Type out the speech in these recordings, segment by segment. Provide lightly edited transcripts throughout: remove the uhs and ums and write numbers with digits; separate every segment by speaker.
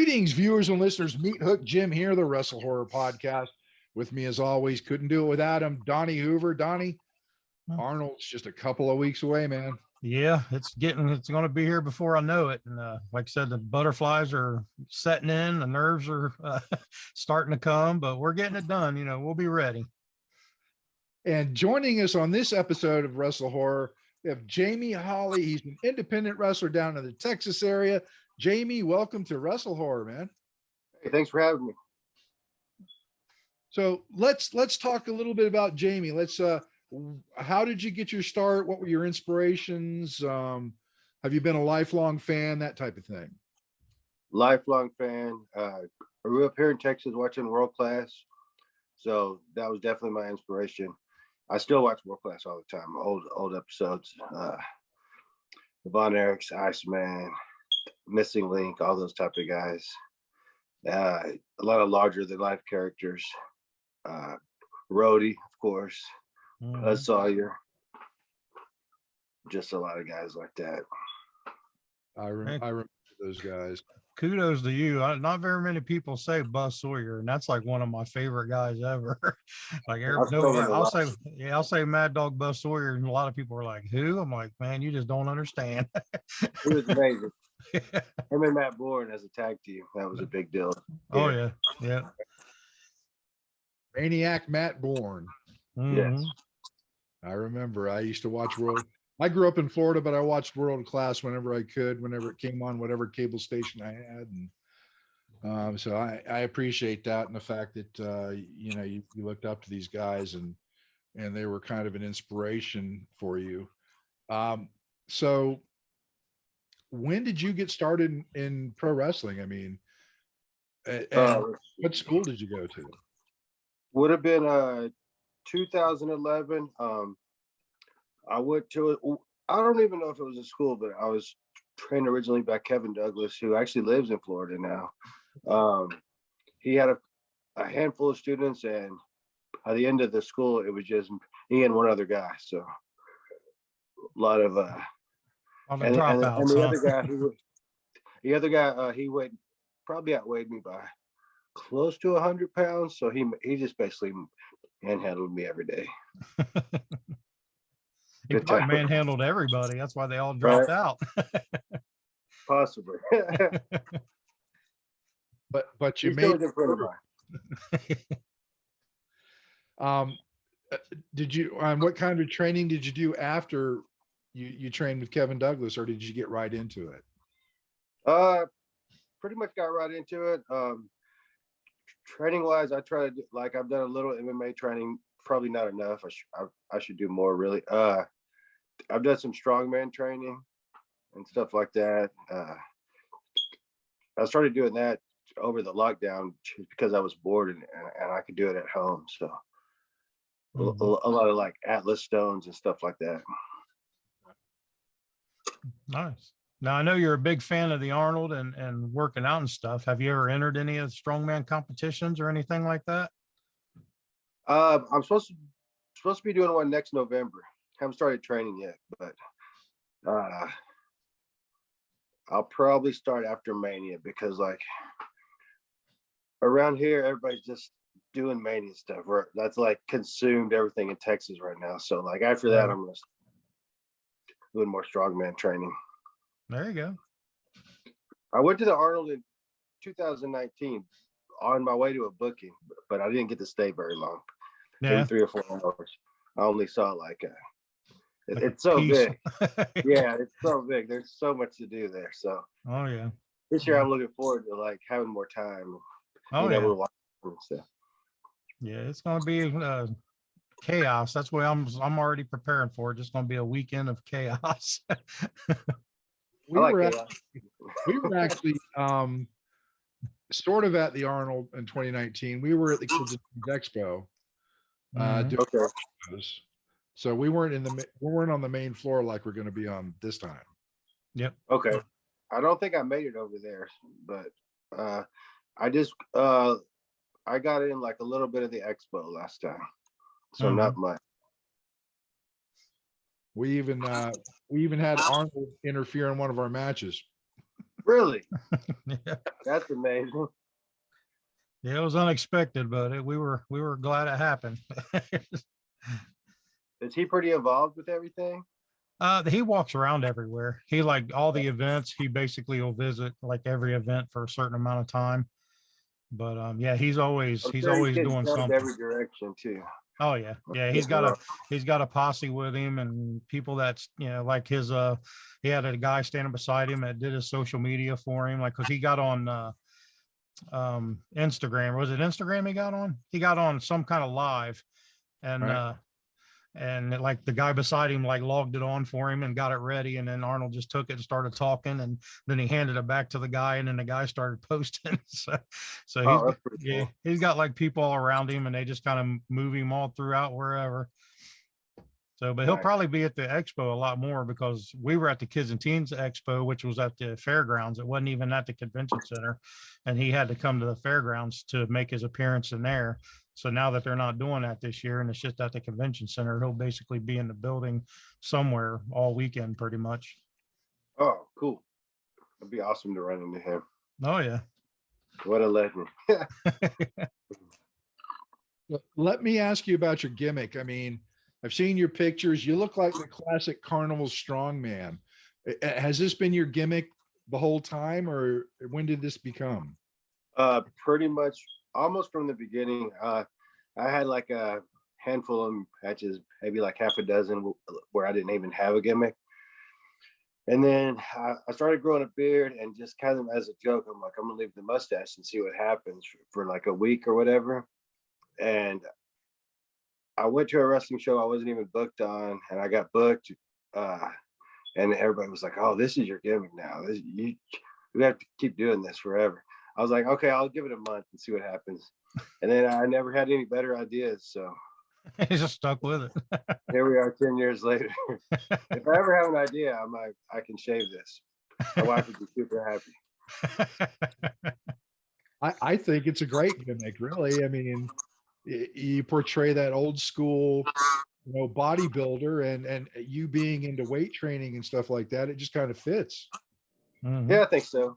Speaker 1: Greetings, viewers and listeners. Meat Hook Jim here, the Wrestle Horror Podcast. With me, as always, couldn't do it without him, Donnie Hoover. Donnie, Arnold's just a couple of weeks away, man.
Speaker 2: Yeah, it's going to be here before I know it. And like I said, the butterflies are setting in, the nerves are starting to come, but we're getting it done. You know, we'll be ready.
Speaker 1: And joining us on this episode of Wrestle Horror, we have Jamie Holley. He's an independent wrestler down in the Texas area. Jamie, welcome to Wrestle Horror, man.
Speaker 3: Hey, thanks for having me.
Speaker 1: So let's talk a little bit about Jamie. How did you get your start? What were your inspirations? Have you been a lifelong fan, that type of thing?
Speaker 3: Lifelong fan. I grew up here in Texas watching World Class. So that was definitely my inspiration. I still watch World Class all the time, old episodes. Von Erich's Iceman, Missing Link, all those type of guys. A lot of larger than life characters. Rhodey, of course. Sawyer. Just a lot of guys like that.
Speaker 1: I remember those guys.
Speaker 2: Kudos to you. Not very many people say Buzz Sawyer, and that's like one of my favorite guys ever. Like I'll say Mad Dog Buzz Sawyer, and a lot of people are like, "Who?" I'm like, "Man, you just don't understand."
Speaker 3: He was amazing. Him and Matt Bourne as a tag team, that was a big deal.
Speaker 2: Oh yeah.
Speaker 1: Maniac Matt Bourne.
Speaker 3: Yes.
Speaker 1: I remember. I used to watch I grew up in Florida, but I watched World Class whenever I could, whenever it came on, whatever cable station I had. And so I appreciate that, and the fact that you looked up to these guys and they were kind of an inspiration for you. So when did you get started in pro wrestling? I mean, what school did you go to?
Speaker 3: Would have been 2011. I went to I don't even know if it was a school, but I was trained originally by Kevin Douglas, who actually lives in Florida now. He had a handful of students, and at the end of the school, it was just he and one other guy. So a lot of
Speaker 2: and
Speaker 3: the other guy, he probably outweighed me by close to 100 pounds. So he just basically manhandled me every day.
Speaker 2: He probably manhandled everybody. That's why they all dropped out.
Speaker 3: Possibly.
Speaker 1: but you made it. Did you? What kind of training did you do after you trained with Kevin Douglas, or did you get right into it?
Speaker 3: Pretty much got right into it. Training wise, I try to do, like I've done a little MMA training. Probably not enough. I should do more, really. I've done some strongman training and stuff like that. I started doing that over the lockdown because I was bored and I could do it at home. So a lot of like Atlas stones and stuff like that.
Speaker 2: Nice. Now, I know you're a big fan of the Arnold and working out and stuff. Have you ever entered any of the strongman competitions or anything like that?
Speaker 3: I'm supposed to be doing one next November. Haven't started training yet, but I'll probably start after Mania, because like around here everybody's just doing Mania stuff. That's like consumed everything in Texas right now. So like after that, I'm gonna doing more strongman training.
Speaker 2: There you go.
Speaker 3: I went to the Arnold in 2019 on my way to a booking, but I didn't get to stay very long. Maybe 3 or 4 hours. I only saw like it's so big. Yeah, it's so big. There's so much to do there. So this year I'm looking forward to like having more time. Stuff.
Speaker 2: Yeah, it's gonna be chaos. That's what I'm already preparing for. Just gonna be a weekend of chaos.
Speaker 1: We were actually sort of at the Arnold in 2019. We were at the Kids Expo. So we weren't on the main floor like we're going to be on this time.
Speaker 2: Yep.
Speaker 3: Okay. I don't think I made it over there, but I got in like a little bit of the expo last time, so not much.
Speaker 1: We even had Arnold interfere in one of our matches.
Speaker 3: Really?
Speaker 2: Yeah.
Speaker 3: That's amazing.
Speaker 2: Yeah, it was unexpected, but we were glad it happened.
Speaker 3: Is he pretty involved with everything?
Speaker 2: He walks around everywhere. He like all the events. He basically will visit like every event for a certain amount of time. But yeah, he's always
Speaker 3: I'm
Speaker 2: he's
Speaker 3: sure he's
Speaker 2: always
Speaker 3: getting
Speaker 2: doing
Speaker 3: shoved
Speaker 2: something.
Speaker 3: every direction too.
Speaker 2: Oh yeah, yeah. He's got a posse with him and people that's like his he had a guy standing beside him that did his social media for him, like because he got on Instagram. Was it Instagram he got on? He got on some kind of live and
Speaker 1: Right.
Speaker 2: Like the guy beside him like logged it on for him and got it ready, and then Arnold just took it and started talking, and then he handed it back to the guy, and then the guy started posting. So
Speaker 3: Oh, that's pretty
Speaker 2: yeah,
Speaker 3: cool.
Speaker 2: he's got like people all around him, and they just kind of move him all throughout wherever. So, but he'll
Speaker 3: Nice.
Speaker 2: probably be at the expo a lot more because we were at the Kids and Teens Expo, which was at the fairgrounds. It wasn't even at the convention center, and he had to come to the fairgrounds to make his appearance in there. So now that they're not doing that this year and it's just at the convention center, he'll basically be in the building somewhere all weekend pretty much.
Speaker 3: Oh, cool. It'd be awesome to run into him.
Speaker 2: Oh yeah.
Speaker 3: What a legend.
Speaker 1: Let me ask you about your gimmick. I mean, I've seen your pictures. You look like the classic carnival strongman. Has this been your gimmick the whole time, or when did this become?
Speaker 3: Pretty much almost from the beginning. I had like a handful of matches, maybe like half a dozen where I didn't even have a gimmick. And then I started growing a beard, and just kind of as a joke, I'm like, I'm gonna leave the mustache and see what happens for like a week or whatever. And I went to a wrestling show I wasn't even booked on, and I got booked. And everybody was like, "Oh, this is your gimmick now. You have to keep doing this forever." I was like, "Okay, I'll give it a month and see what happens." And then I never had any better ideas, so
Speaker 2: He's just stuck with it.
Speaker 3: here we are 10 years later. If I ever have an idea, I'm like, I can shave this. My wife would be super happy.
Speaker 1: I think it's a great gimmick, really. I mean, you portray that old school, bodybuilder, and you being into weight training and stuff like that. It just kind of fits.
Speaker 2: Mhm.
Speaker 3: Yeah, I think so.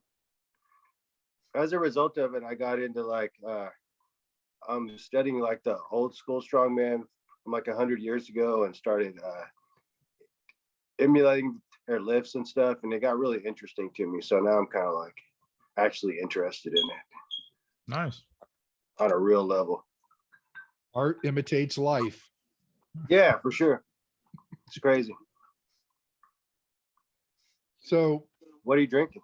Speaker 3: As a result of it, I got into like I'm studying like the old school strongman from like 100 years ago, and started emulating their lifts and stuff, and it got really interesting to me. So now I'm kind of like actually interested in it
Speaker 2: Nice.
Speaker 3: on a real level.
Speaker 1: Art imitates life.
Speaker 3: Yeah, for sure. It's crazy.
Speaker 1: So
Speaker 3: What are you drinking?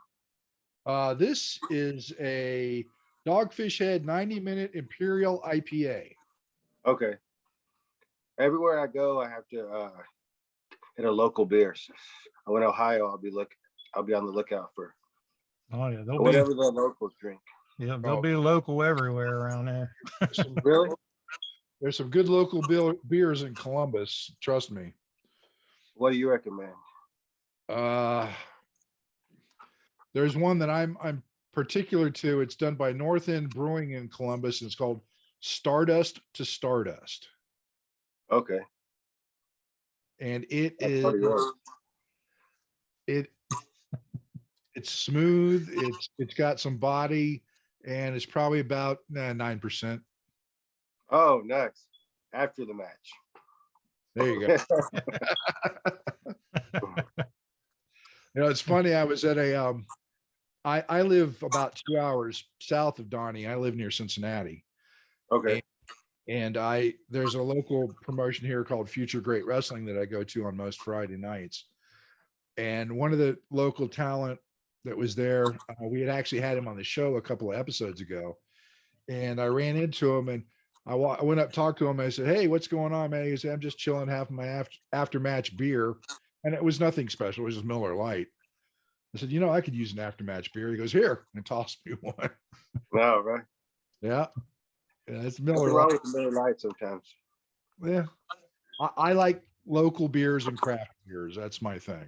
Speaker 1: this is a Dogfish Head 90-minute Imperial IPA.
Speaker 3: Okay. Everywhere I go, I have to hit a local beer. So in Ohio, I'll be on the lookout for
Speaker 2: Oh yeah,
Speaker 3: whatever the locals drink.
Speaker 2: they'll be local everywhere around there.
Speaker 3: Really?
Speaker 1: There's some good local beers in Columbus. Trust me.
Speaker 3: What do you recommend?
Speaker 1: There's one that I'm particular to. It's done by North End Brewing in Columbus, and it's called Stardust to Stardust.
Speaker 3: Okay.
Speaker 1: And it
Speaker 3: That's
Speaker 1: is
Speaker 3: pretty good.
Speaker 1: it's smooth. It's got some body, and it's probably about 9%.
Speaker 3: Oh, nice. After the match.
Speaker 1: There you go. It's funny. I was at a I live about 2 hours south of Donnie. I live near Cincinnati.
Speaker 3: Okay.
Speaker 1: And there's a local promotion here called Future Great Wrestling that I go to on most Friday nights. And one of the local talent that was there, we had actually had him on the show a couple of episodes ago. And I ran into him, and I went up, talked to him. I said, "Hey, what's going on, man?" He said, "I'm just chilling, having my after match beer." And it was nothing special. It was just Miller Lite. I said, "I could use an after match beer." He goes, "Here," and tossed me one.
Speaker 3: Wow, right.
Speaker 1: Yeah. It's
Speaker 3: Nothing
Speaker 1: Miller
Speaker 3: wrong
Speaker 1: Lite.
Speaker 3: with the Miller Lite sometimes.
Speaker 1: Yeah. I like local beers and craft beers. That's my thing.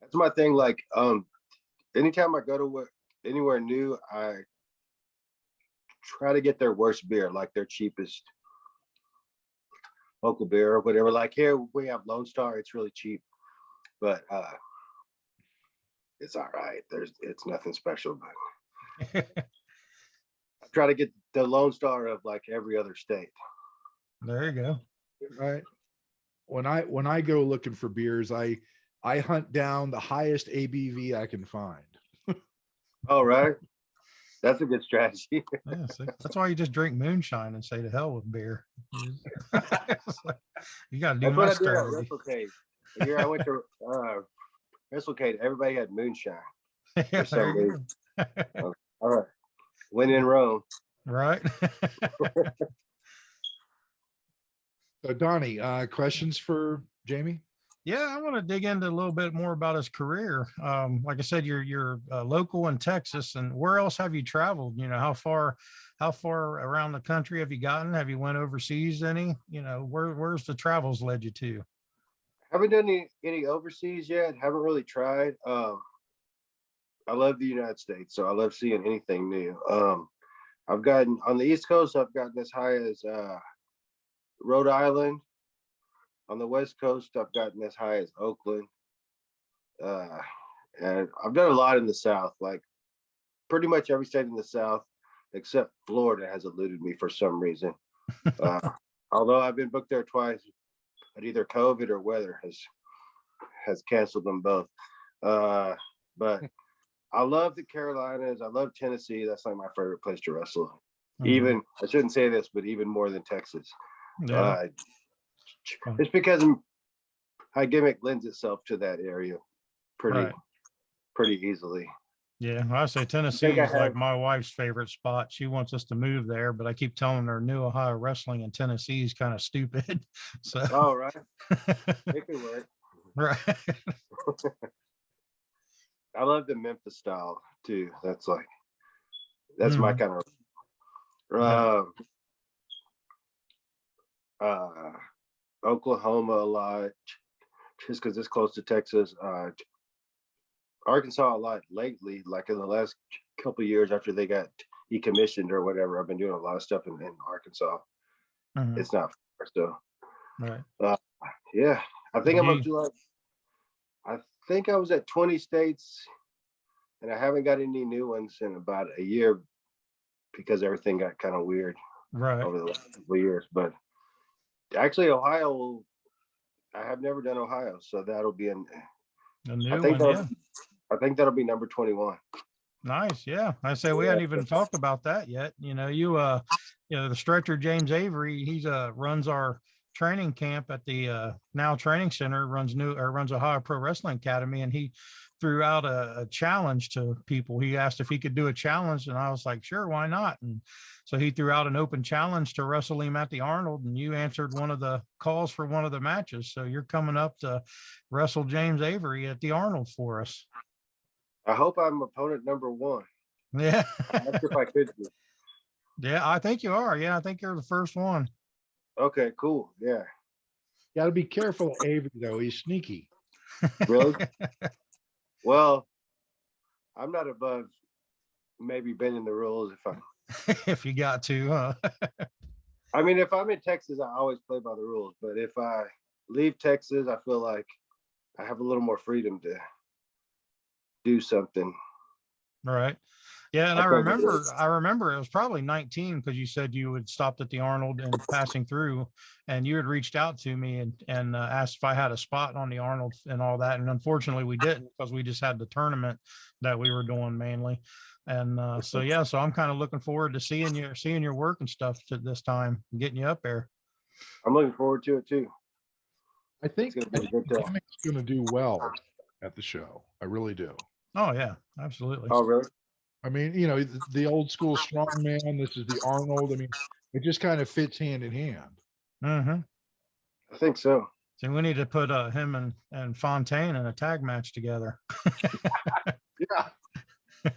Speaker 3: That's my thing. Like, anytime I go to anywhere new, I try to get their worst beer, like their cheapest local beer or whatever. Like here we have Lone Star, it's really cheap, but it's all right. It's nothing special, but I try to get the Lone Star of like every other state.
Speaker 2: There you go.
Speaker 1: Right. When I go looking for beers, I hunt down the highest ABV I can find.
Speaker 3: All right. That's a good strategy.
Speaker 2: Yeah, see, that's why you just drink moonshine and say to hell with beer. You got to do
Speaker 3: That's
Speaker 2: my
Speaker 3: what I did at
Speaker 2: strategy.
Speaker 3: WrestleCade. The year I went to WrestleCade, everybody had moonshine
Speaker 2: Yeah,
Speaker 3: for some
Speaker 2: there you
Speaker 3: reason.
Speaker 2: go.
Speaker 3: All right. When in Rome.
Speaker 2: Right.
Speaker 1: So Donnie, questions for Jamie?
Speaker 2: Yeah, I want to dig into a little bit more about his career. Like I said, you're local in Texas, and where else have you traveled? You know, how far around the country have you gotten? Have you went overseas any? You know, where's the travels led you to?
Speaker 3: Haven't done any overseas yet. Haven't really tried. I love the United States, so I love seeing anything new. I've gotten on the East Coast, I've gotten as high as Rhode Island. On the West Coast, I've gotten as high as Oakland. And I've done a lot in the South, like pretty much every state in the South, except Florida has eluded me for some reason. Although I've been booked there twice, but either COVID or weather has canceled them both. But I love the Carolinas. I love Tennessee. That's like my favorite place to wrestle. Even, I shouldn't say this, but even more than Texas.
Speaker 2: Yeah.
Speaker 3: It's because my gimmick lends itself to that area pretty easily.
Speaker 2: Yeah, I say Tennessee is like my wife's favorite spot. She wants us to move there, but I keep telling her New Ohio wrestling in Tennessee is kind of stupid. So,
Speaker 3: oh, right. It could work.
Speaker 2: Right.
Speaker 3: I love the Memphis style too. That's my kind of Oklahoma a lot, just because it's close to Texas. Arkansas a lot lately, like in the last couple of years after they got decommissioned or whatever. I've been doing a lot of stuff in Arkansas. It's not far, so
Speaker 2: right.
Speaker 3: Yeah, I think I'm up to like, I think I was at 20 states, and I haven't got any new ones in about a year because everything got kind of weird over the last couple of years. But actually, Ohio, I have never done Ohio, so that'll be a new one. I think that'll be number 21.
Speaker 2: Nice. Yeah. I say we hadn't even talked about that yet. You know, the stretcher James Avery, he's runs our training camp at the Now Training Center, runs Ohio Pro Wrestling Academy, and he threw out a challenge to people. He asked if he could do a challenge, and I was like, sure, why not? And so he threw out an open challenge to wrestle him at the Arnold, and you answered one of the calls for one of the matches. So you're coming up to wrestle James Avery at the Arnold for us.
Speaker 3: I hope I'm opponent number 1.
Speaker 2: Yeah.
Speaker 3: I'm not sure if I could be.
Speaker 2: Yeah, I think you are. Yeah, I think you're the first one.
Speaker 3: Okay, cool. Yeah.
Speaker 1: Got to be careful, Avery, though. He's sneaky.
Speaker 3: Really? Well, I'm not above maybe bending the rules
Speaker 2: if you got to, huh?
Speaker 3: I mean, if I'm in Texas, I always play by the rules. But if I leave Texas, I feel like I have a little more freedom to do something.
Speaker 2: Right. Yeah, and I remember it was probably 19 because you said you had stopped at the Arnold and passing through, and you had reached out to me and asked if I had a spot on the Arnold and all that. And unfortunately, we didn't because we just had the tournament that we were doing mainly. And so I'm kind of looking forward to seeing your work and stuff to this time, getting you up there.
Speaker 3: I'm looking forward to it too.
Speaker 1: I think it's going to do well at the show. I really do.
Speaker 2: Oh yeah, absolutely.
Speaker 3: Oh really?
Speaker 1: I mean, you know, the old school strongman. This is the Arnold. I mean, it just kind of fits hand in hand.
Speaker 3: I think so.
Speaker 2: So we need to put him and Fontaine in a tag match together.
Speaker 3: Yeah.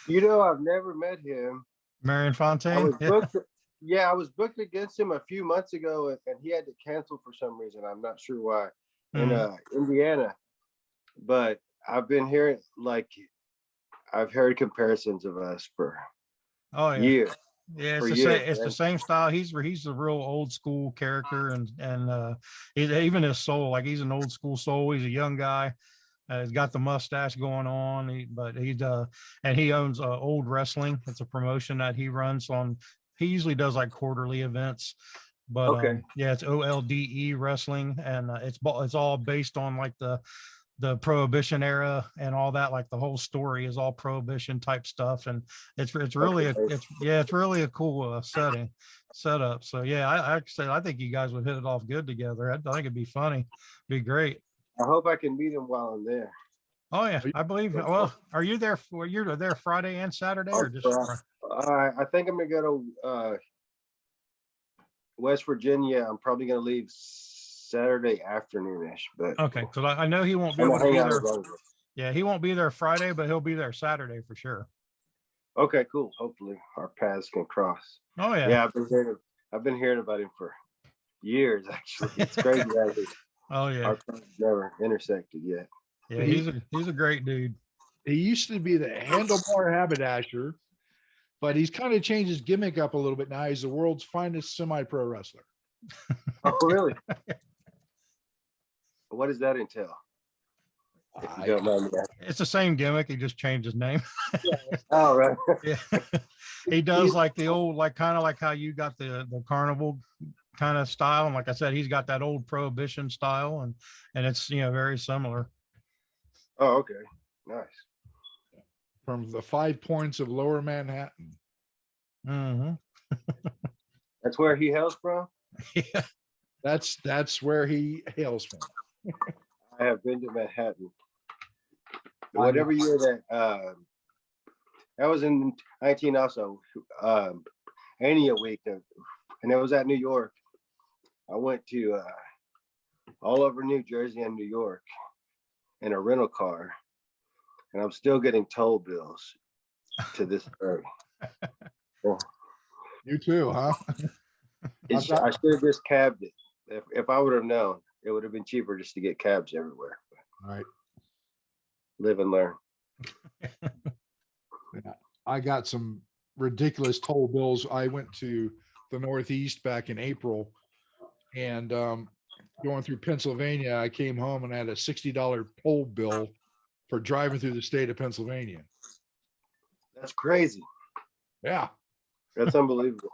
Speaker 3: You know, I've never met him.
Speaker 2: Marion Fontaine.
Speaker 3: I was booked against him a few months ago, and he had to cancel for some reason. I'm not sure why. In Indiana, but I've been hearing I've heard comparisons of us for years.
Speaker 2: Yeah, it's the same style. He's a real old school character, and even his soul, like he's an old school soul. He's a young guy, He's got the mustache going on, and he owns Old Wrestling. It's a promotion that he runs on. He usually does like quarterly events, but
Speaker 3: Okay.
Speaker 2: yeah, it's OLDE Wrestling, and it's all based on like the Prohibition era and all that. Like the whole story is all Prohibition type stuff, and it's really
Speaker 3: Okay.
Speaker 2: it's really a cool setup. So yeah, I think you guys would hit it off good together. I think it'd be funny, be great.
Speaker 3: I hope I can meet him while I'm there.
Speaker 2: Oh yeah, I believe. Well, are you there for you're there Friday and Saturday or just
Speaker 3: I think I'm gonna go to West Virginia. I'm probably gonna leave Saturday afternoonish, but
Speaker 2: okay? Because I know he won't be
Speaker 3: I'm
Speaker 2: able
Speaker 3: gonna
Speaker 2: to be
Speaker 3: hang out
Speaker 2: there.
Speaker 3: as long as.
Speaker 2: Yeah, he won't be there Friday, but he'll be there Saturday for sure.
Speaker 3: Okay, cool. Hopefully our paths can cross.
Speaker 2: Oh yeah.
Speaker 3: Yeah, I've been hearing about him for years. Actually, it's crazy that
Speaker 2: Oh yeah.
Speaker 3: our paths never intersected yet.
Speaker 2: Yeah, he's a great dude.
Speaker 1: He used to be the handlebar haberdasher, but he's kind of changed his gimmick up a little bit now. He's the world's finest semi-pro wrestler.
Speaker 3: Oh, really? What does that entail? If you don't mind me asking.
Speaker 2: It's the same gimmick. He just changed his name.
Speaker 3: Oh, right.
Speaker 2: Yeah, he does like the old, like kind of like how you got the carnival kind of style. And like I said, he's got that old Prohibition style, and it's very similar.
Speaker 3: Oh, okay. Nice.
Speaker 1: From the 5 Points of Lower Manhattan.
Speaker 2: Mm-hmm.
Speaker 3: That's where he hails from.
Speaker 2: Yeah.
Speaker 1: That's where he hails from.
Speaker 3: I have been to Manhattan. Whatever year that was in 19 also Ania week, and it was at New York. I went to all over New Jersey and New York in a rental car, and I'm still getting toll bills to this day.
Speaker 1: You too, huh?
Speaker 3: I should have just cabbed it. If I would have known, it would have been cheaper just to get cabs everywhere.
Speaker 1: Right.
Speaker 3: Live and learn.
Speaker 1: Yeah, I got some ridiculous toll bills. I went to the Northeast back in April, and going through Pennsylvania, I came home and I had a $60 toll bill for driving through the state of Pennsylvania.
Speaker 3: That's crazy.
Speaker 1: Yeah.
Speaker 3: That's unbelievable.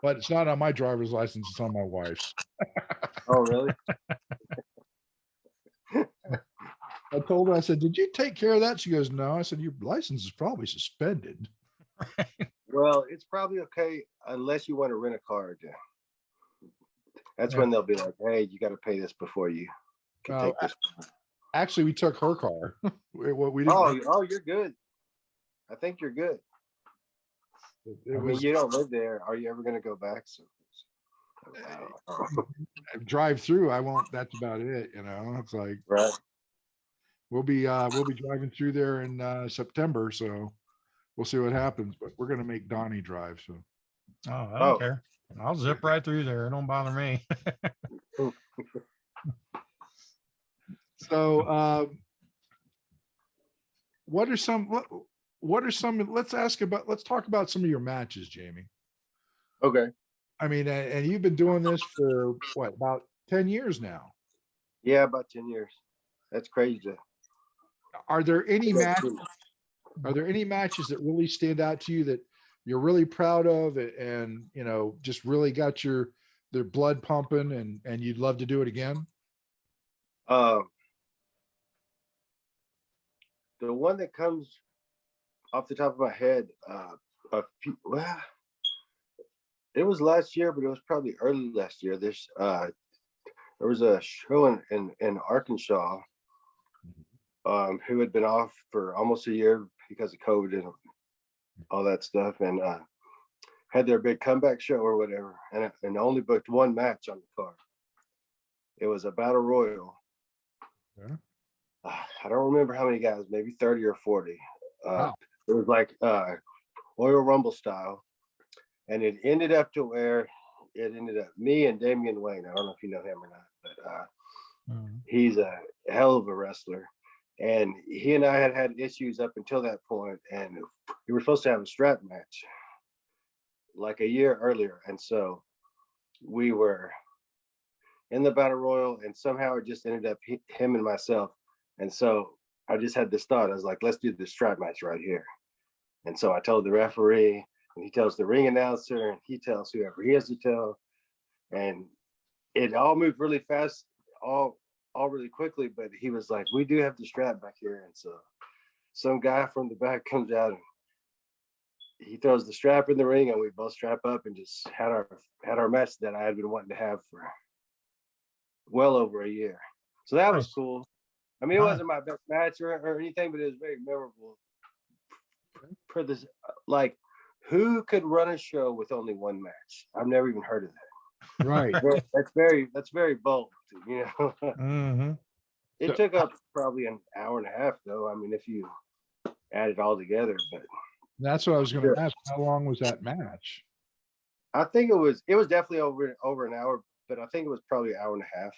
Speaker 1: But it's not on my driver's license, it's on my wife's.
Speaker 3: Oh, really?
Speaker 1: I told her, I said, "Did you take care of that?" She goes, "No." I said, "Your license is probably suspended."
Speaker 3: Well, it's probably okay unless you want to rent a car again. That's when they'll be like, "Hey, you got to pay this before you can take this."
Speaker 1: Actually, we took her car. We didn't.
Speaker 3: Oh, you're good. I think you're good. I mean, you don't live there. Are you ever going to go back? So,
Speaker 1: drive through. I won't. That's about it. It's like
Speaker 3: right.
Speaker 1: We'll be driving through there in September, so we'll see what happens. But we're gonna make Donnie drive. So.
Speaker 2: Oh, I don't care. I'll zip right through there. It don't bother me.
Speaker 1: So, what are some? Let's talk about some of your matches, Jamie.
Speaker 3: Okay.
Speaker 1: I mean, and you've been doing this for what, about 10 years now?
Speaker 3: Yeah, about 10 years. That's crazy.
Speaker 1: Are there any matches that really stand out to you that you're really proud of and just really got their blood pumping and you'd love to do it again?
Speaker 3: The one that comes off the top of my head, it was last year, but it was probably early last year. There was a show in Arkansas who had been off for almost a year because of COVID and all that stuff, and had their big comeback show or whatever, and only booked one match on the card. It was a battle royal.
Speaker 1: Yeah.
Speaker 3: I don't remember how many guys, maybe 30 or 40.
Speaker 1: Wow.
Speaker 3: It was like Royal Rumble style, and it ended up me and Damian Wayne. I don't know if you know him or not, but he's a hell of a wrestler. And he and I had issues up until that point, and we were supposed to have a strap match like a year earlier. And so we were in the battle royal, and somehow it just ended up him and myself. And so I just had this thought. I was like, let's do the strap match right here. And so I told the referee, and he tells the ring announcer, and he tells whoever he has to tell. And it all moved really fast, all really quickly. But he was like, we do have the strap back here. And so some guy from the back comes out and he throws the strap in the ring, and we both strap up and just had our match that I had been wanting to have for well over a year. So that was cool. I mean, it wasn't my best match or anything, but it was very memorable. For this, like, who could run a show with only one match? I've never even heard of that.
Speaker 1: Right.
Speaker 3: That's very bold, you know.
Speaker 2: Mm-hmm.
Speaker 3: It took up probably an hour and a half, though. I mean, if you add it all together, but
Speaker 1: that's what I was going to ask. How long was that match?
Speaker 3: I think it was definitely over an hour, but I think it was probably an hour and a half.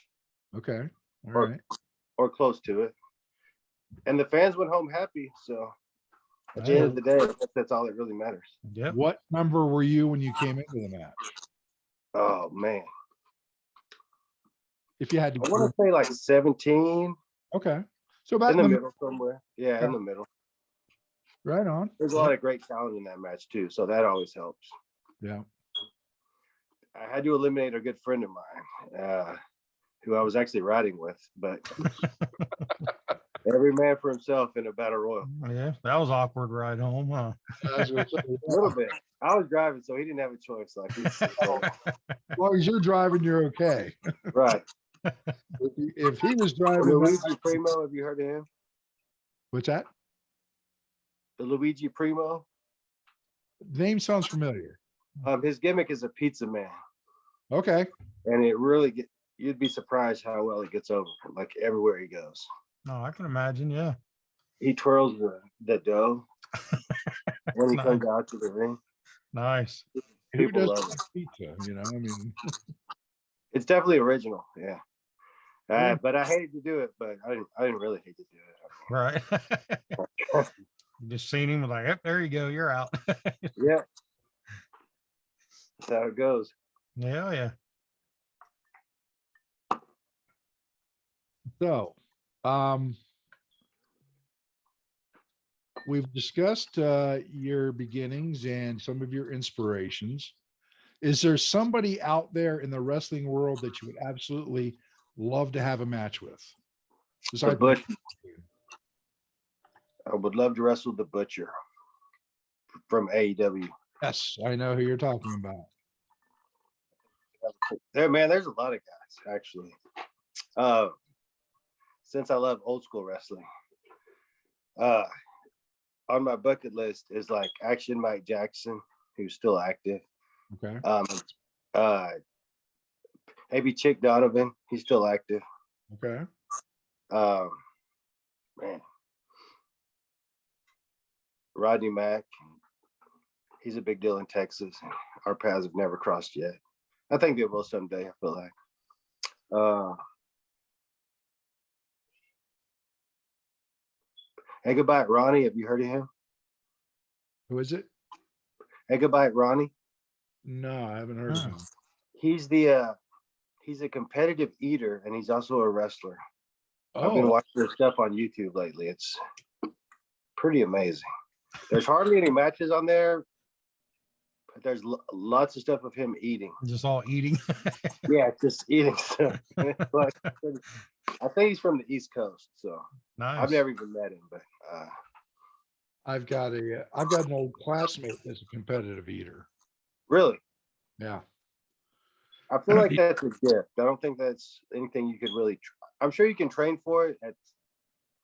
Speaker 1: Okay. All right.
Speaker 3: Or close to it. And the fans went home happy. So at the end of the day, that's all that really matters.
Speaker 2: Yeah.
Speaker 1: What number were you when you came into the match?
Speaker 3: Oh man.
Speaker 1: If you had to,
Speaker 3: I want to say like 17.
Speaker 1: Okay. So about
Speaker 3: in the middle somewhere. Yeah,
Speaker 1: okay.
Speaker 3: In the middle.
Speaker 1: Right on.
Speaker 3: There's a lot of great talent in that match too, so that always helps.
Speaker 1: Yeah.
Speaker 3: I had to eliminate a good friend of mine, who I was actually riding with, but every man for himself in a battle royal.
Speaker 2: Yeah, that was awkward ride home, huh?
Speaker 3: A little bit. I was driving, so he didn't have a choice. Like,
Speaker 1: as long as you're driving, you're okay.
Speaker 3: Right.
Speaker 1: If he was driving,
Speaker 3: Luigi Primo, have you heard of him?
Speaker 1: What's that?
Speaker 3: The Luigi Primo.
Speaker 1: Name sounds familiar.
Speaker 3: His gimmick is a pizza man.
Speaker 1: Okay.
Speaker 3: And it really you'd be surprised how well it gets over, like everywhere he goes.
Speaker 2: Oh, I can imagine. Yeah.
Speaker 3: He twirls the dough when he comes out to the ring.
Speaker 2: Nice.
Speaker 1: Who does pizza? You know, I mean,
Speaker 3: it's definitely original. Yeah. But I hated to do it, but I didn't really hate to do it.
Speaker 2: Right. Just seen him like, yep, there you go, you're out.
Speaker 3: Yeah. That's how it goes.
Speaker 2: Yeah.
Speaker 1: So, we've discussed your beginnings and some of your inspirations. Is there somebody out there in the wrestling world that you would absolutely love to have a match with?
Speaker 3: The Butcher. I would love to wrestle the Butcher from AEW.
Speaker 1: Yes, I know who you're talking about.
Speaker 3: There's a lot of guys actually. Since I love old school wrestling, on my bucket list is like Action Mike Jackson, who's still active.
Speaker 1: Okay.
Speaker 3: Maybe Chick Donovan, he's still active.
Speaker 1: Okay.
Speaker 3: Man, Rodney Mack, he's a big deal in Texas. Our paths have never crossed yet. I think they will someday, I feel like. Egabite Ronnie, have you heard of him?
Speaker 1: Who is it?
Speaker 3: Egabite Ronnie?
Speaker 1: No, I haven't heard of him.
Speaker 3: He's a competitive eater, and he's also a wrestler. I've been watching their stuff on YouTube lately. It's pretty amazing. There's hardly any matches on there, but there's lots of stuff of him eating.
Speaker 2: Just all eating.
Speaker 3: Yeah, just eating stuff. Like, I think he's from the East Coast, so
Speaker 2: nice.
Speaker 3: I've never even met him, but
Speaker 1: I've got an old classmate that's a competitive eater.
Speaker 3: Really?
Speaker 1: Yeah.
Speaker 3: I feel like that's a gift. I don't think that's anything you could really. I'm sure you can train for it at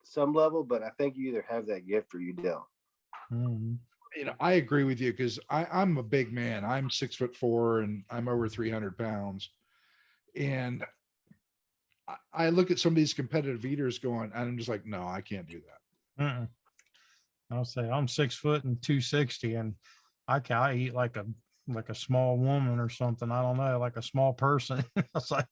Speaker 3: some level, but I think you either have that gift or you don't.
Speaker 2: Mm-hmm.
Speaker 1: You know, I agree with you because I'm a big man. I'm 6'4" and I'm over 300 pounds. And I look at some of these competitive eaters going, and I'm just like, no, I can't do that.
Speaker 2: Mm-mm. I'll say I'm 6 foot and 260, and I eat like a small woman or something. I don't know, like a small person. It's like,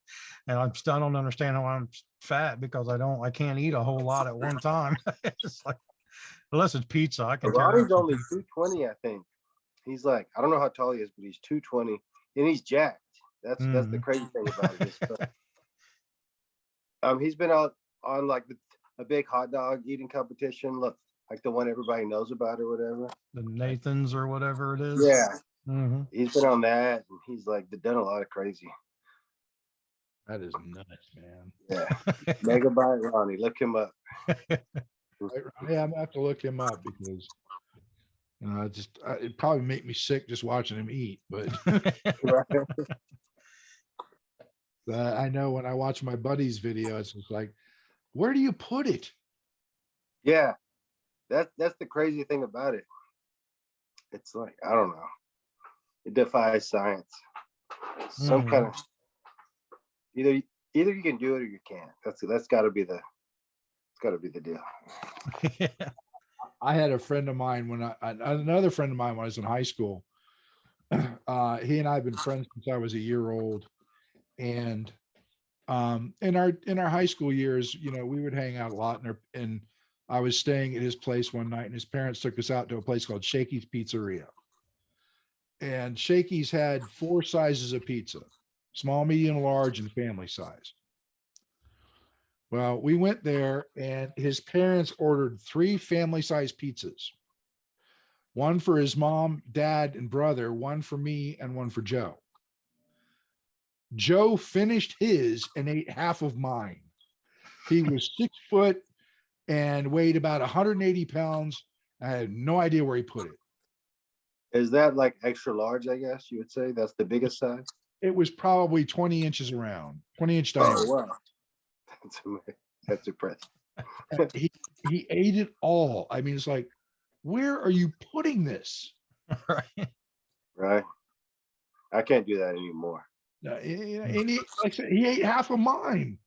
Speaker 2: and I don't understand how I'm fat because I can't eat a whole lot at one time. It's like, unless it's pizza, I can.
Speaker 3: Ronnie's only 220, I think. He's like, I don't know how tall he is, but he's 220, and he's jacked. That's the crazy thing about it. He's been out on like a big hot dog eating competition, look like the one everybody knows about or whatever.
Speaker 2: The Nathans or whatever it is.
Speaker 3: Yeah,
Speaker 2: Mm-hmm.
Speaker 3: he's been on that, and he's like done a lot of crazy.
Speaker 1: That is nuts, man.
Speaker 3: Yeah, Megabyte Ronnie, look him up.
Speaker 1: Yeah, I'm gonna have to look him up because it'd probably make me sick just watching him eat. But I know when I watch my buddy's video, it's just like, where do you put it?
Speaker 3: Yeah, that's the crazy thing about it. It's like, I don't know, it defies science. Some kind of either you can do it or you can't. That's got to be the deal.
Speaker 1: I had a friend of mine another friend of mine when I was in high school. He and I have been friends since I was a year old, and in our high school years, we would hang out a lot, and I was staying at his place one night, and his parents took us out to a place called Shakey's Pizzeria. And Shakey's had 4 sizes of pizza: small, medium, large, and family size. Well, we went there, and his parents ordered 3 family size pizzas. One for his mom, dad, and brother, one for me, and one for Joe. Joe finished his and ate half of mine. He was 6 foot and weighed about 180 pounds. I had no idea where he put it.
Speaker 3: Is that like extra large? I guess you would say that's the biggest size.
Speaker 1: It was probably 20 inches around, 20-inch diameter.
Speaker 3: Oh, wow. That's impressive.
Speaker 1: He ate it all. I mean, it's like, where are you putting this?
Speaker 3: Right. I can't do that anymore.
Speaker 1: And he, like I said, he ate half of mine.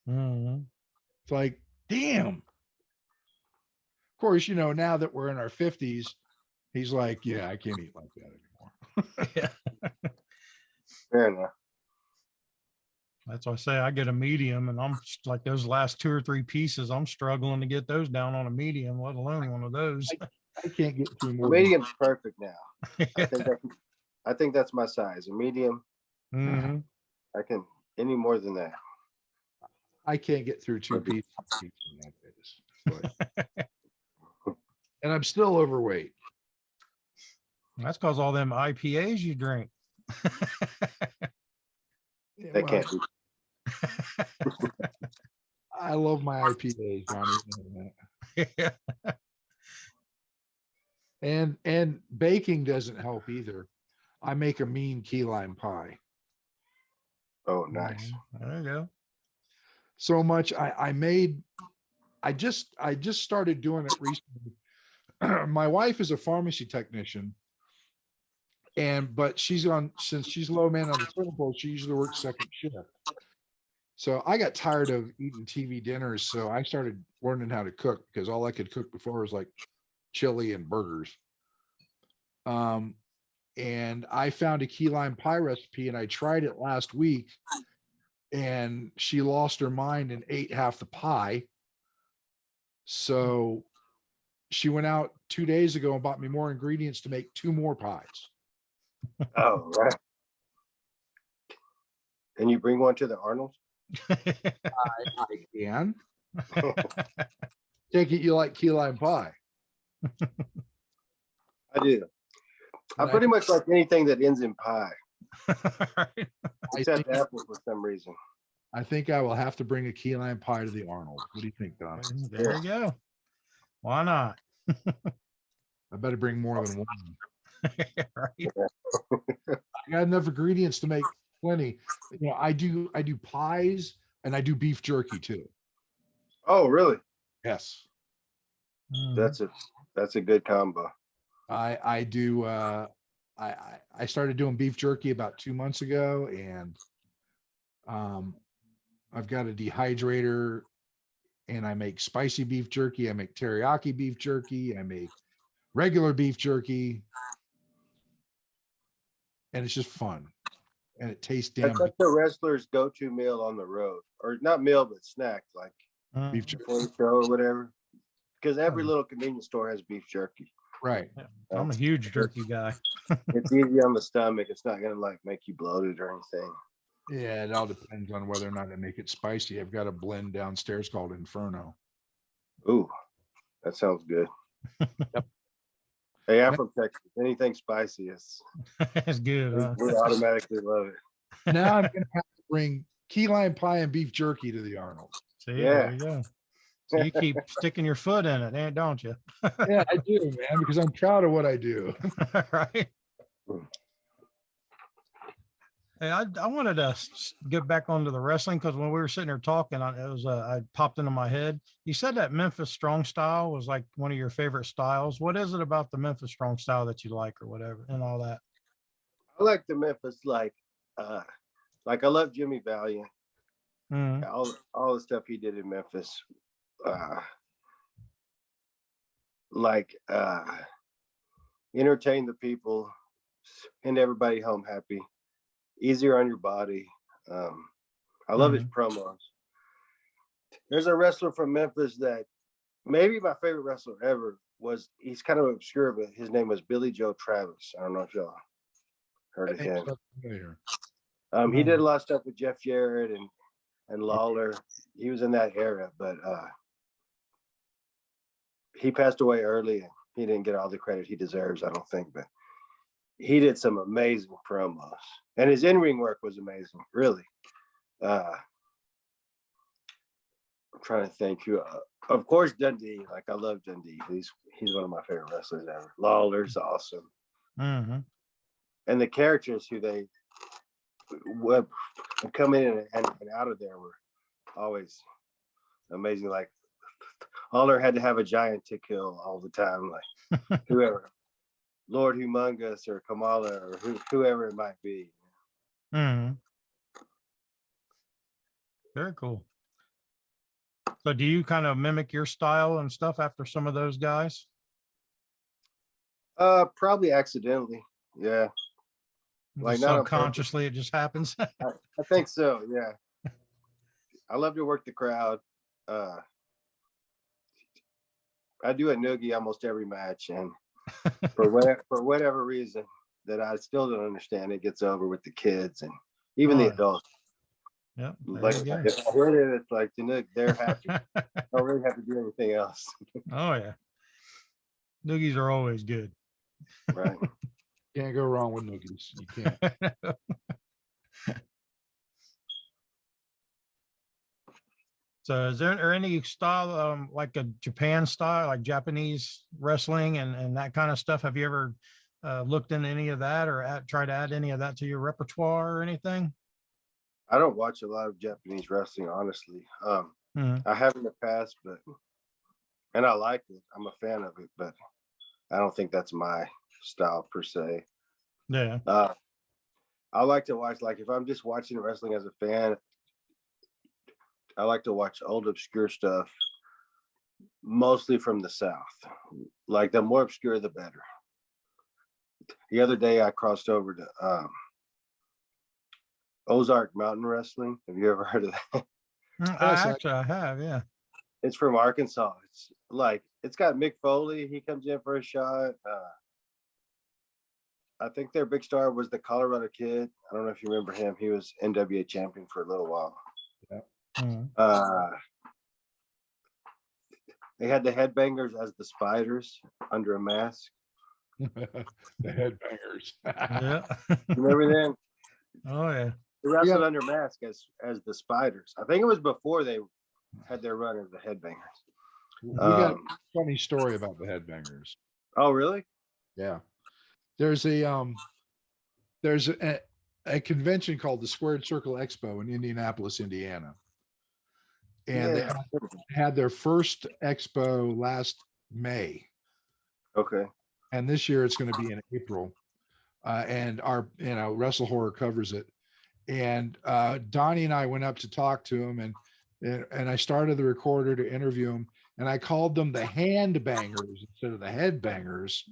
Speaker 1: It's like, damn. Of course, now that we're in our 50s, he's like, yeah, I can't eat like that anymore.
Speaker 2: Yeah.
Speaker 3: Fair enough.
Speaker 2: That's why I say I get a medium, and I'm like those last 2 or 3 pieces, I'm struggling to get those down on a medium, let alone one of those.
Speaker 1: I can't get through more.
Speaker 3: Medium's perfect now.
Speaker 2: Yeah.
Speaker 3: I think that's my size. A medium. I can any more than that.
Speaker 1: I can't get through 2 pieces like this. And I'm still overweight.
Speaker 2: That's because all them IPAs you drink.
Speaker 3: That can't be.
Speaker 1: I love my IPAs, Ronnie.
Speaker 2: Yeah.
Speaker 1: And baking doesn't help either. I make a mean key lime pie.
Speaker 3: Oh, nice.
Speaker 2: There you go.
Speaker 1: So much I just started doing it recently. My wife is a pharmacy technician, but since she's low man on the totem pole, she usually works second shift. So I got tired of eating TV dinners, so I started learning how to cook, because all I could cook before was like chili and burgers. And I found a key lime pie recipe, and I tried it last week, and she lost her mind and ate half the pie. So she went out 2 days ago and bought me more ingredients to make 2 more pies.
Speaker 3: Oh, right. Can you bring one to the Arnold's?
Speaker 1: I can. Take it you like key lime pie.
Speaker 3: I do. I pretty much like anything that ends in pie. Except apple for some reason.
Speaker 1: I think I will have to bring a key lime pie to the Arnold. What do you think, Don?
Speaker 2: There you go. Why not?
Speaker 1: I better bring more than one.
Speaker 2: Right.
Speaker 1: I got enough ingredients to make plenty. I do pies, and I do beef jerky too.
Speaker 3: Oh, really?
Speaker 1: Yes.
Speaker 3: That's a good combo.
Speaker 1: I do. I started doing beef jerky about 2 months ago, and I've got a dehydrator, and I make spicy beef jerky. I make teriyaki beef jerky. I make regular beef jerky, and it's just fun, and it tastes damn
Speaker 3: That's like the wrestler's go-to meal on the road, or not meal, but snack, like
Speaker 1: beef jerky.
Speaker 3: before the show or whatever. Because every little convenience store has beef jerky.
Speaker 1: Right.
Speaker 2: I'm a huge jerky guy.
Speaker 3: It's easy on the stomach. It's not gonna like make you bloated or anything.
Speaker 1: Yeah, it all depends on whether or not they make it spicy. I've got a blend downstairs called Inferno.
Speaker 3: Ooh, that sounds good.
Speaker 1: Yep.
Speaker 3: Hey, I'm from Texas. Anything spicy is
Speaker 2: It's good. Huh?
Speaker 3: we automatically love it.
Speaker 1: Now I'm gonna have to bring key lime pie and beef jerky to the Arnold.
Speaker 2: See,
Speaker 3: Yeah.
Speaker 2: there you go. So you keep sticking your foot in it, don't you?
Speaker 1: Yeah, I do, man, because I'm proud of what I do.
Speaker 2: Right. Hey, I wanted to get back onto the wrestling because when we were sitting there talking, I popped into my head. You said that Memphis Strong style was like one of your favorite styles. What is it about the Memphis Strong style that you like, or whatever, and all that?
Speaker 3: I like the Memphis, like I love Jimmy Valiant.
Speaker 2: Mhm.
Speaker 3: All the stuff he did in Memphis. Entertain the people, send everybody home happy, easier on your body. I love his promos. There's a wrestler from Memphis that maybe my favorite wrestler ever was. He's kind of obscure, but his name was Billy Joe Travis. I don't know if y'all heard of him. He did a lot of stuff with Jeff Jarrett and Lawler. He was in that era, but he passed away early and he didn't get all the credit he deserves, I don't think, but he did some amazing promos and his in-ring work was amazing, really. I'm trying to think who, of course, Dundee. Like, I love Dundee. He's one of my favorite wrestlers ever. Lawler's awesome.
Speaker 2: Mm-hmm.
Speaker 3: And the characters who they would come in and out of there were always amazing. Like, Lawler had to have a giant to kill all the time, like whoever, Lord Humongous or Kamala or whoever it might be.
Speaker 2: Mm-hmm. Very cool. So do you kind of mimic your style and stuff after some of those guys?
Speaker 3: Probably accidentally. Yeah.
Speaker 2: Like subconsciously, it just happens.
Speaker 3: I think so. Yeah. I love to work the crowd. I do a noogie almost every match, and for whatever reason that I still don't understand, it gets over with the kids and even the adults.
Speaker 2: Yeah.
Speaker 3: Like, if I heard it, it's like the nook, they're happy. I don't really have to do anything else.
Speaker 2: Oh yeah. Noogies are always good.
Speaker 3: Right.
Speaker 1: Can't go wrong with noogies. You can't.
Speaker 2: So is there any style like a Japan style, like Japanese wrestling and that kind of stuff? Have you ever looked into any of that or tried to add any of that to your repertoire or anything?
Speaker 3: I don't watch a lot of Japanese wrestling, honestly. I have in the past, and I like it. I'm a fan of it, but I don't think that's my style per se.
Speaker 2: Yeah.
Speaker 3: I like to watch, like, if I'm just watching wrestling as a fan, I like to watch old obscure stuff, mostly from the South. Like, the more obscure, the better. The other day, I crossed over to Ozark Mountain Wrestling. Have you ever heard of that?
Speaker 2: I have, yeah.
Speaker 3: It's from Arkansas. It's like, it's got Mick Foley. He comes in for a shot. I think their big star was the Colorado Kid. I don't know if you remember him. He was NWA champion for a little while. Yeah. They had the Headbangers as the Spiders under a mask.
Speaker 1: The Headbangers.
Speaker 2: Yeah.
Speaker 3: Remember them?
Speaker 2: Oh yeah.
Speaker 3: They wrestled under mask as the Spiders. I think it was before they had their run as the Headbangers.
Speaker 1: We got a funny story about the Headbangers.
Speaker 3: Oh, really?
Speaker 1: Yeah. There's a convention called the Squared Circle Expo in Indianapolis, Indiana. And they had their first expo last May.
Speaker 3: Okay.
Speaker 1: And this year it's going to be in April. And our, WrestleHorror covers it. And Donnie and I went up to talk to him, and I started the recorder to interview him, and I called them the Handbangers instead of the Headbangers,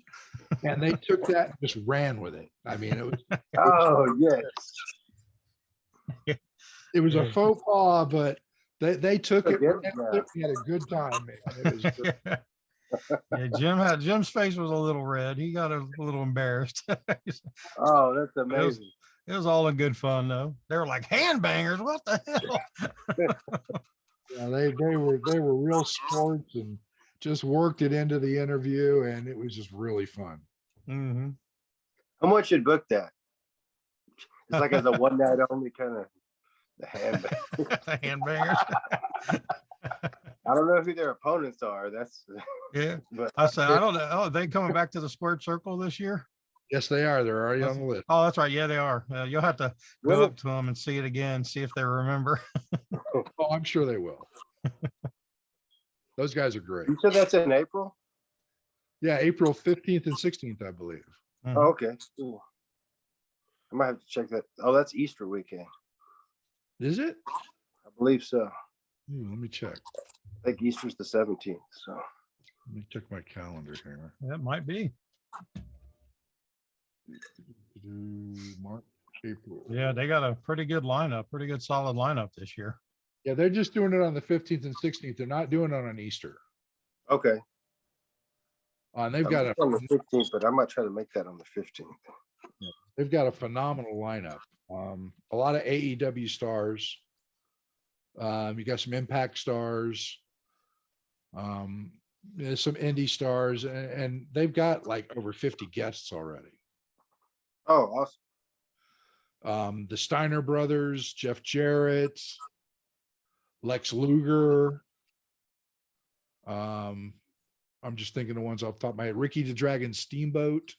Speaker 1: and they took that and just ran with it. I mean, it was
Speaker 3: yes,
Speaker 1: it was a faux pas, but they took it.
Speaker 3: Yeah.
Speaker 1: We had a good time, man. It was great.
Speaker 2: Yeah, Jim's face was a little red. He got a little embarrassed.
Speaker 3: Oh, that's amazing.
Speaker 2: It was all in good fun though. They were like hand bangers. What the hell?
Speaker 1: Yeah, they were real sports and just worked it into the interview, and it was just really fun.
Speaker 2: Mm-hmm.
Speaker 3: How much you book that? It's like as a one night only kind of the hand.
Speaker 2: The hand bangers.
Speaker 3: I don't know who their opponents are. That's
Speaker 2: Yeah.
Speaker 3: but
Speaker 2: I said, I don't know. Oh, they coming back to the squared circle this year?
Speaker 1: Yes, they are. They're already on the list.
Speaker 2: Oh, that's right. Yeah, they are. You'll have to go up to them and see it again, see if they remember.
Speaker 1: Oh, I'm sure they will. Those guys are great.
Speaker 3: you said that's in April?
Speaker 1: Yeah, April 15th and 16th, I believe.
Speaker 2: Mhm.
Speaker 3: Oh, okay. Cool. I might have to check that. Oh, that's Easter weekend.
Speaker 1: Is it?
Speaker 3: I believe so.
Speaker 1: Let me check.
Speaker 3: I think Easter's the 17th. So
Speaker 1: Let me check my calendar here.
Speaker 2: That might be.
Speaker 1: March, April.
Speaker 2: Yeah, they got a pretty good lineup, pretty good solid lineup this year.
Speaker 1: Yeah, they're just doing it on the 15th and 16th. They're not doing it on Easter.
Speaker 3: okay.
Speaker 1: And they've
Speaker 3: I'm
Speaker 1: got
Speaker 3: on the 15th, but I might try to make that on the 15th.
Speaker 1: a phenomenal lineup. A lot of AEW stars. You got some Impact stars. There's some indie stars, and they've got like over 50 guests already.
Speaker 3: Oh, awesome.
Speaker 1: The Steiner brothers, Jeff Jarrett, Lex Luger. I'm just thinking the ones off the top of my head. Ricky the Dragon Steamboat.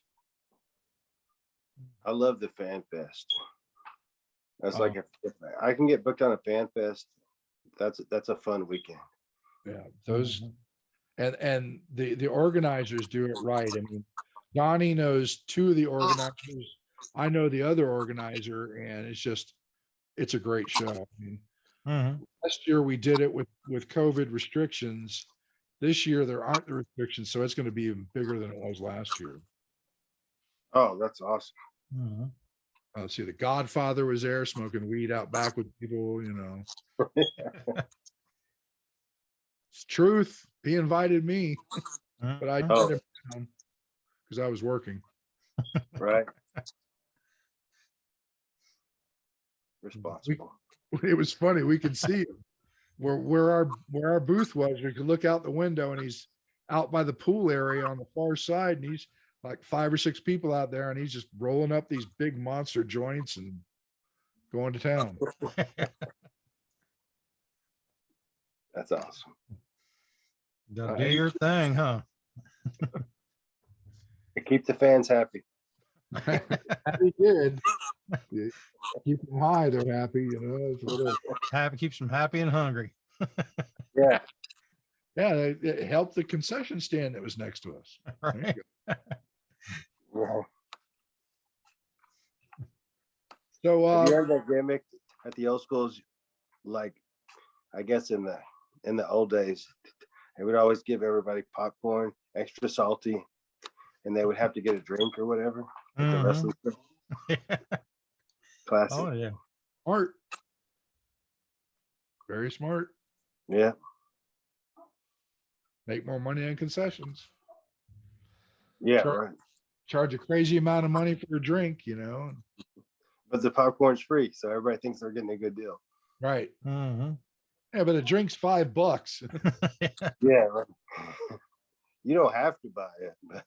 Speaker 3: I love the Fan Fest. That's like if I can get booked on a Fan Fest, that's a fun weekend.
Speaker 1: Yeah, those and the organizers do it right. I mean, Donnie knows two of the organizers. I know the other organizer, and it's a great show. I mean, last year we did it with COVID restrictions. This year there aren't the restrictions, so it's going to be even bigger than it was last year.
Speaker 3: Oh, that's awesome.
Speaker 1: Let's see, the Godfather was there smoking weed out back with people, you know. It's truth. He invited me, but I turned him down because I was working.
Speaker 3: Right. Responsible.
Speaker 1: It was funny. We could see him where our booth was. We could look out the window, and he's out by the pool area on the far side, and he's like 5 or 6 people out there, and he's just rolling up these big monster joints and going to town.
Speaker 3: That's awesome.
Speaker 2: Do your thing, huh?
Speaker 3: Keep the fans happy.
Speaker 1: He did. Keep them high, they're happy, you know.
Speaker 2: Happy keeps them happy and hungry.
Speaker 3: Yeah.
Speaker 1: Yeah, it helped the concession stand that was next to us.
Speaker 2: Right.
Speaker 3: Yeah.
Speaker 1: So
Speaker 3: Have you heard that gimmick at the old schools? Like, I guess in the old days, they would always give everybody popcorn, extra salty, and they would have to get a drink or whatever. At the wrestling classic.
Speaker 2: Oh yeah.
Speaker 1: smart. Very smart.
Speaker 3: Yeah.
Speaker 1: Make more money on concessions.
Speaker 3: Yeah,
Speaker 1: Sure.
Speaker 3: right.
Speaker 1: Charge a crazy amount of money for a drink, you know.
Speaker 3: But the popcorn's free, so everybody thinks they're getting a good deal.
Speaker 1: Right. Yeah, but a drink's $5.
Speaker 3: Yeah, right. You don't have to buy it, but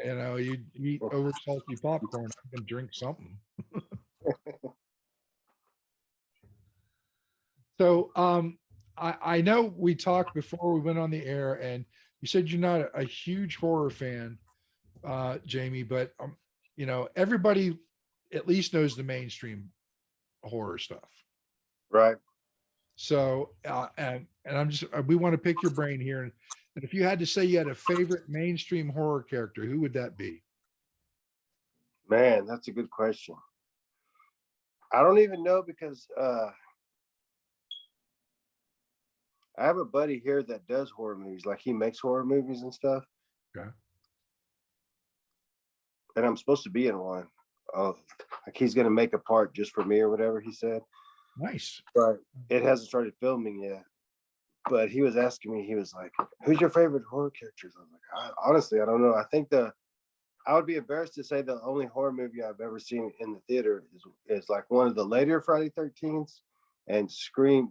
Speaker 1: You know, you eat over salty popcorn, I can drink something. So I know we talked before we went on the air, and you said you're not a huge horror fan, Jamie, but you know, everybody at least knows the mainstream horror stuff.
Speaker 3: right.
Speaker 1: So and we want to pick your brain here. And if you had to say you had a favorite mainstream horror character, who would that be?
Speaker 3: Man, that's a good question. I don't even know because I have a buddy here that does horror movies. Like he makes horror movies and stuff.
Speaker 1: Okay.
Speaker 3: And I'm supposed to be in one. Like he's gonna make a part just for me or whatever he said.
Speaker 1: Nice.
Speaker 3: But it hasn't started filming yet. But he was asking me, he was like, who's your favorite horror characters? I was like, honestly, I don't know. I I would be embarrassed to say the only horror movie I've ever seen in the theater is like one of the later Friday 13th and Scream,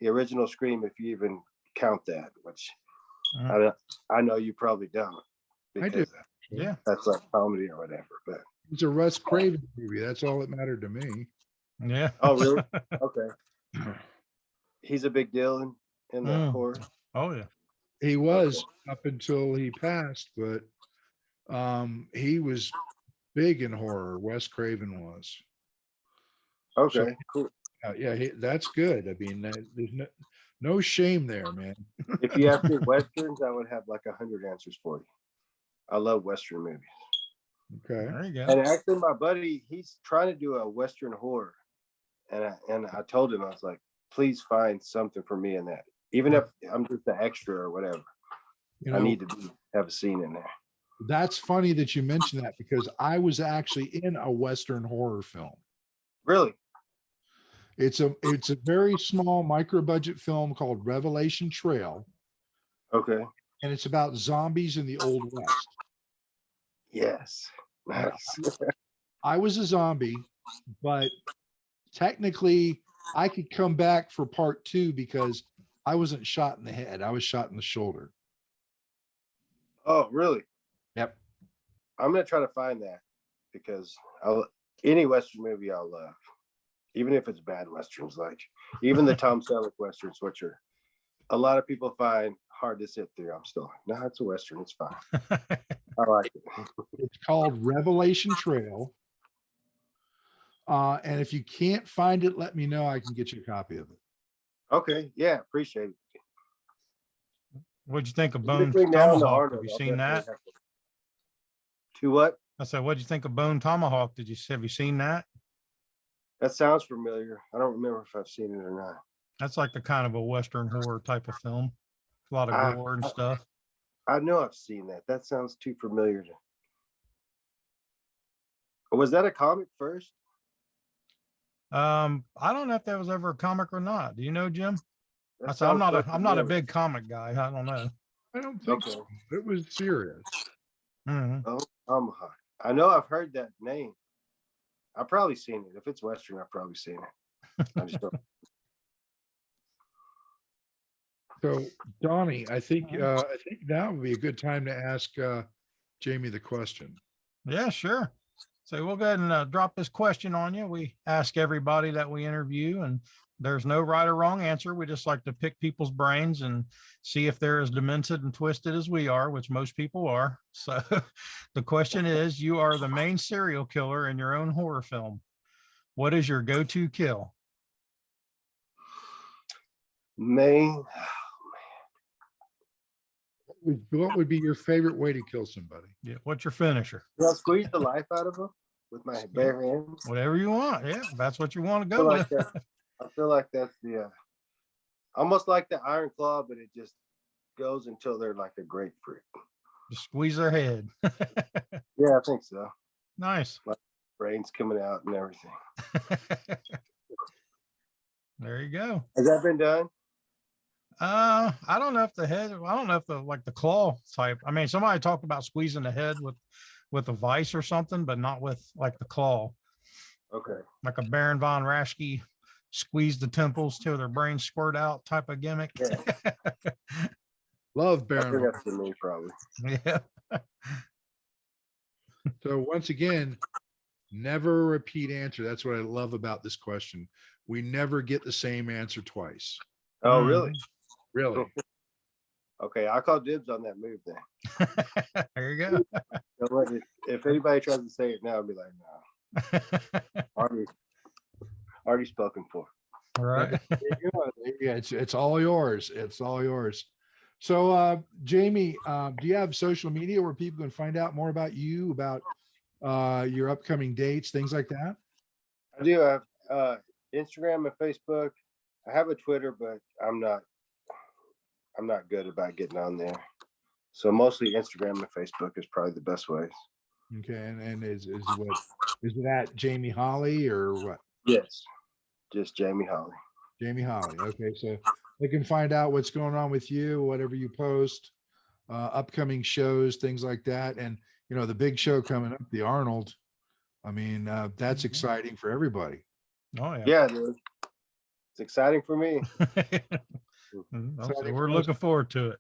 Speaker 3: the original Scream, if you even count that, which I know you probably don't
Speaker 1: I do.
Speaker 3: because
Speaker 2: Yeah.
Speaker 3: that's like comedy or whatever. But
Speaker 1: It's a Russ Craven movie. That's all that mattered to me.
Speaker 2: Yeah.
Speaker 3: oh, really? Okay. He's a big deal in the horror.
Speaker 2: Oh yeah.
Speaker 1: He was up until he passed, but he was big in horror. Wes Craven was.
Speaker 3: Okay, cool.
Speaker 1: Yeah, that's good. I mean, there's no shame there, man.
Speaker 3: If you ask me westerns, I would have like 100 answers for you. I love western movies.
Speaker 1: Okay.
Speaker 2: There you go.
Speaker 3: And actually, my buddy, he's trying to do a western horror, and I told him, I was like, please find something for me in that, even if I'm just an extra or whatever.
Speaker 1: You know,
Speaker 3: I need to have a scene in there.
Speaker 1: that's funny that you mentioned that because I was actually in a Western horror film.
Speaker 3: Really?
Speaker 1: It's a very small micro budget film called Revelation Trail,
Speaker 3: Okay.
Speaker 1: and it's about zombies in the Old West.
Speaker 3: Yes. Nice.
Speaker 1: I was a zombie, but technically I could come back for part 2 because I wasn't shot in the head. I was shot in the shoulder.
Speaker 3: Oh, really?
Speaker 1: Yep.
Speaker 3: I'm gonna try to find that because any western movie I'll love, even if it's bad westerns, like even the Tom Selleck westerns, which are a lot of people find hard to sit through. I'm still like, no, it's a western. It's fine. I like it.
Speaker 1: It's called Revelation Trail. And if you can't find it, let me know. I can get you a copy of it.
Speaker 3: Okay. Yeah, appreciate it.
Speaker 2: What'd you think of Bone
Speaker 3: Between now and the
Speaker 2: Tomahawk? Have
Speaker 3: Arnold,
Speaker 2: you
Speaker 3: I'll
Speaker 2: seen that?
Speaker 3: definitely have to what?
Speaker 2: I said, what'd you think of Bone Tomahawk? Have you seen that?
Speaker 3: That sounds familiar. I don't remember if I've seen it or not.
Speaker 2: That's like the kind of a Western horror type of film. A lot of gore and stuff.
Speaker 3: I know I've seen that. That sounds too familiar to. Was that a comic first?
Speaker 2: I don't know if that was ever a comic or not. Do you know, Jim?
Speaker 3: That
Speaker 2: I said, I'm
Speaker 3: sounds
Speaker 2: not
Speaker 3: so
Speaker 2: a
Speaker 3: familiar.
Speaker 2: big comic guy. I don't know.
Speaker 1: I don't think
Speaker 3: Okay.
Speaker 1: so. It was serious.
Speaker 2: Mhm.
Speaker 3: Oh, Tomahawk. I know I've heard that name. I've probably seen it. If it's Western, I've probably seen it. I just don't.
Speaker 1: So Donnie, I think now would be a good time to ask Jamie the question.
Speaker 2: Yeah, sure. So we'll go ahead and drop this question on you. We ask everybody that we interview, and there's no right or wrong answer. We just like to pick people's brains and see if they're as demented and twisted as we are, which most people are. So the question is, you are the main serial killer in your own horror film. What is your go-to kill?
Speaker 3: Maine.
Speaker 1: What would be your favorite way to kill somebody?
Speaker 2: Yeah, what's your finisher?
Speaker 3: Do I squeeze the life out of them with my bare hands?
Speaker 2: Whatever you want. Yeah, that's what you want to
Speaker 3: I
Speaker 2: go
Speaker 3: feel
Speaker 2: with.
Speaker 3: like I feel like that's the almost like the Iron Claw, but it just goes until they're like a grapefruit.
Speaker 2: Just squeeze their head.
Speaker 3: Yeah, I think so.
Speaker 2: Nice.
Speaker 3: Brains coming out and everything.
Speaker 2: There you go.
Speaker 3: Has that been done?
Speaker 2: I don't know if the claw type. I mean, somebody talked about squeezing the head with a vice or something, but not with like the claw.
Speaker 3: Okay.
Speaker 2: Like a Baron von Raschke squeeze the temples till their brains squirt out type of gimmick.
Speaker 3: Yeah.
Speaker 1: Love
Speaker 3: I think
Speaker 1: Baron.
Speaker 3: that's for me, probably.
Speaker 2: Yeah.
Speaker 1: So once again, never a repeat answer. That's what I love about this question. We never get the same answer twice.
Speaker 3: Oh, really?
Speaker 1: Really.
Speaker 3: Okay, I'll call dibs on that move then.
Speaker 2: There you go.
Speaker 3: If anybody tries to say it now, I'll be like, no. Already spoken for.
Speaker 2: All right.
Speaker 1: Yeah, it's all yours. It's all yours. So Jamie, do you have social media where people can find out more about you, about your upcoming dates, things like that?
Speaker 3: I do have Instagram and Facebook. I have a Twitter, but I'm not good about getting on there. So mostly Instagram and Facebook is probably the best ways.
Speaker 1: Okay, and is it at Jamie Holley or what?
Speaker 3: Yes, just Jamie Holley.
Speaker 1: Jamie Holley. Okay, so they can find out what's going on with you, whatever you post, upcoming shows, things like that. And the big show coming up, the Arnold. I mean, that's exciting for everybody.
Speaker 2: Oh yeah.
Speaker 3: Yeah, dude. It's exciting for me.
Speaker 2: So we're looking forward to it.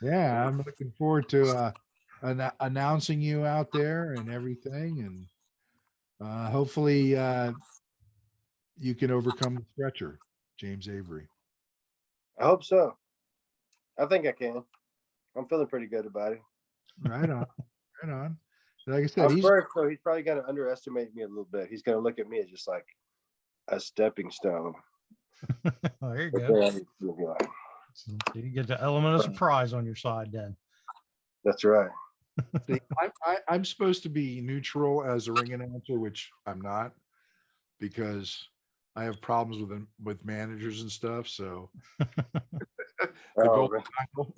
Speaker 1: Yeah, I'm looking forward to announcing you out there and everything, and hopefully you can overcome the stretcher, James Avery.
Speaker 3: I hope so. I think I can. I'm feeling pretty good about it.
Speaker 1: Right on, right on. Like I said,
Speaker 3: I'm
Speaker 1: he's
Speaker 3: first, so he's probably going to underestimate me a little bit. He's going to look at me as just like a stepping stone.
Speaker 2: There you
Speaker 3: But
Speaker 2: go.
Speaker 3: then he'll be like,
Speaker 2: So you get the element of surprise on your side then.
Speaker 3: that's right.
Speaker 1: see, I'm supposed to be neutral as a ring announcer, which I'm not, because I have problems with managers and stuff. So the
Speaker 3: Oh,
Speaker 1: gold
Speaker 3: man.
Speaker 1: title.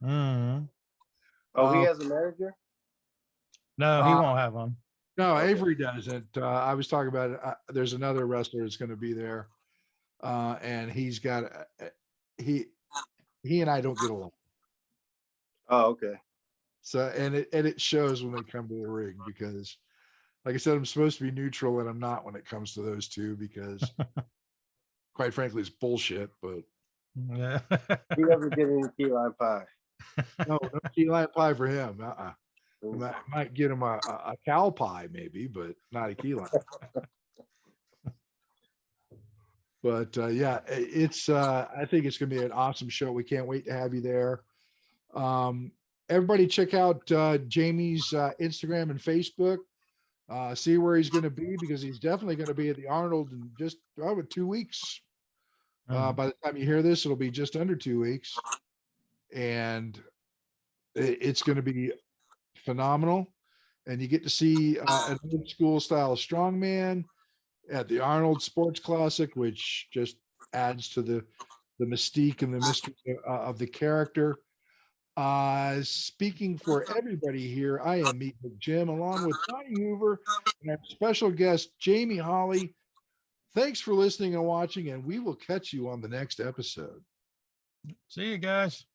Speaker 2: Mhm.
Speaker 3: Oh, he
Speaker 1: Um,
Speaker 3: has a manager?
Speaker 2: No, he
Speaker 1: Uh,
Speaker 2: won't have one.
Speaker 1: No,
Speaker 3: Okay.
Speaker 1: Avery doesn't. I was talking about it. There's another wrestler that's going to be there, and he's got he he and I don't get along.
Speaker 3: Oh, okay.
Speaker 1: So and it shows when they come to the ring because, like I said, I'm supposed to be neutral and I'm not when it comes to those two because, quite frankly, it's bullshit. But
Speaker 2: Yeah.
Speaker 3: He doesn't get any key lime pie.
Speaker 1: no key lime pie for him. Might get him a cow pie maybe, but not a key lime. But yeah, it's I think it's going to be an awesome show. We can't wait to have you there. Everybody check out Jamie's Instagram and Facebook. See where he's going to be because he's definitely going to be at the Arnold in just with 2 weeks. By the time you hear this, it'll be just under 2 weeks, and it's going to be phenomenal. And you get to see an old school style strongman at the Arnold Sports Classic, which just adds to the mystique and the mystery of the character. Speaking for everybody here, I am Meet with Jim along with Donnie Hoover and our special guest, Jamie Holley. Thanks for listening and watching, and we will catch you on the next episode.
Speaker 2: See you guys.